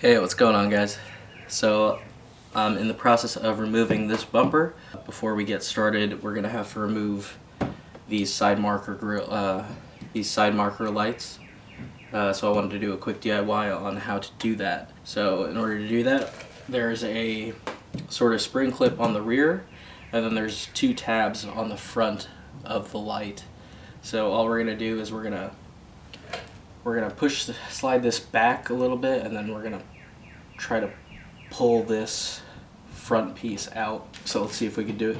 Hey, what's going on, guys? So I'm in the process of removing this bumper. Before we get started, we're gonna have to remove these side marker lights. So I wanted to do a quick DIY on how to do that. So in order to do that, there's a sort of spring clip on the rear, and then there's two tabs on the front of the light. So all we're gonna do is we're gonna slide this back a little bit, and then we're gonna try to pull this front piece out. So let's see if we can do it.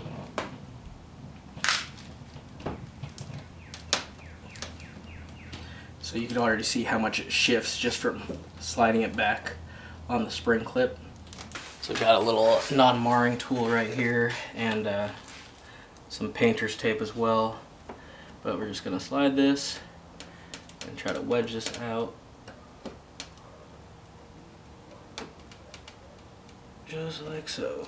So you can already see how much it shifts just from sliding it back on the spring clip. So I've got a little non-marring tool right here and some painter's tape as well. But we're just gonna slide this and try to wedge this out. Just like so.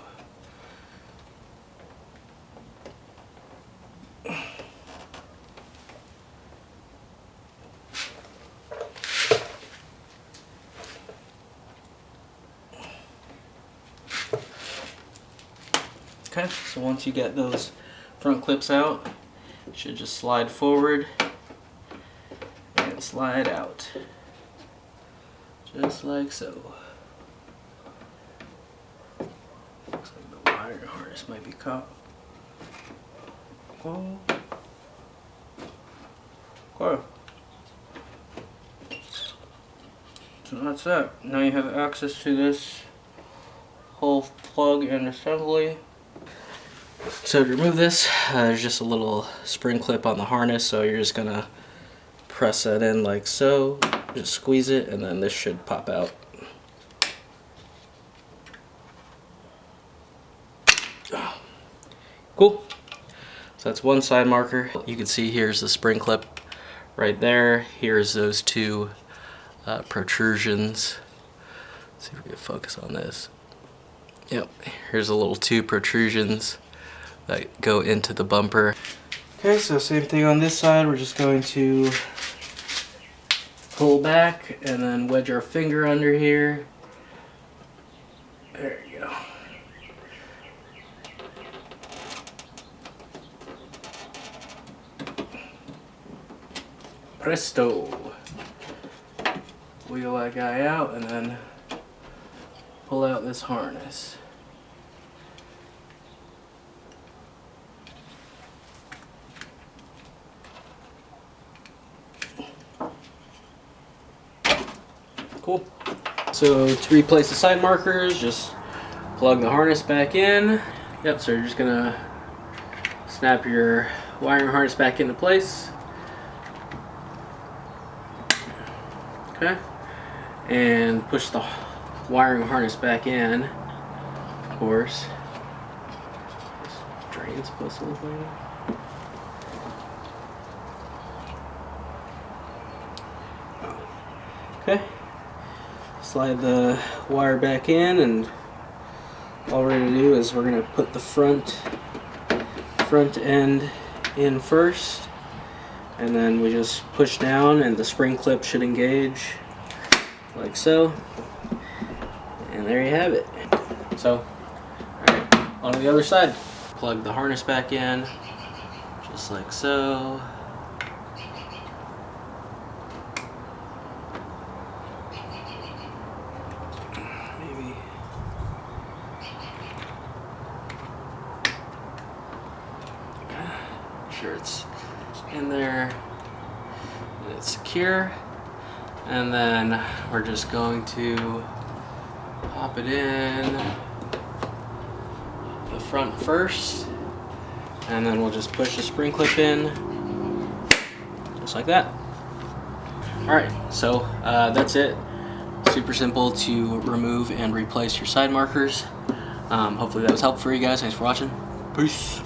Okay, so once you get those front clips out, you should just slide forward and slide out. Just like so. Looks like the wire harness might be caught. Oh. Okay. So that's that. Now you have access to this whole plug and assembly. So to remove this, there's just a little spring clip on the harness, so you're just gonna press that in like so, just squeeze it, and then this should pop out. Cool. So that's one side marker. You can see here's the spring clip right there. Here's those two protrusions. Let's see if we can focus on this. Yep, here's a little two protrusions that go into the bumper. Okay, so same thing on this side. We're just going to pull back and then wedge our finger under here. There you go. Presto. Wheel that guy out and then pull out this harness. Cool. So to replace the side markers, just plug the harness back in. Yep, so you're just gonna snap your wiring harness back into place. Okay. And push the wiring harness back in, of course. This drain's supposed to look like that. Okay. Slide the wire back in, and all we're going to do is we're going to put the front end in first, and then we just push down and the spring clip should engage like so, and there you have it. So alright, on the other side, plug the harness back in just like so. Sure it's in there and it's secure, and then we're just going to pop it in the front first, and then we'll just push the spring clip in just like that. Alright, so that's it. Super simple to remove and replace your side markers. Hopefully that was helpful for you guys. Thanks for watching. Peace.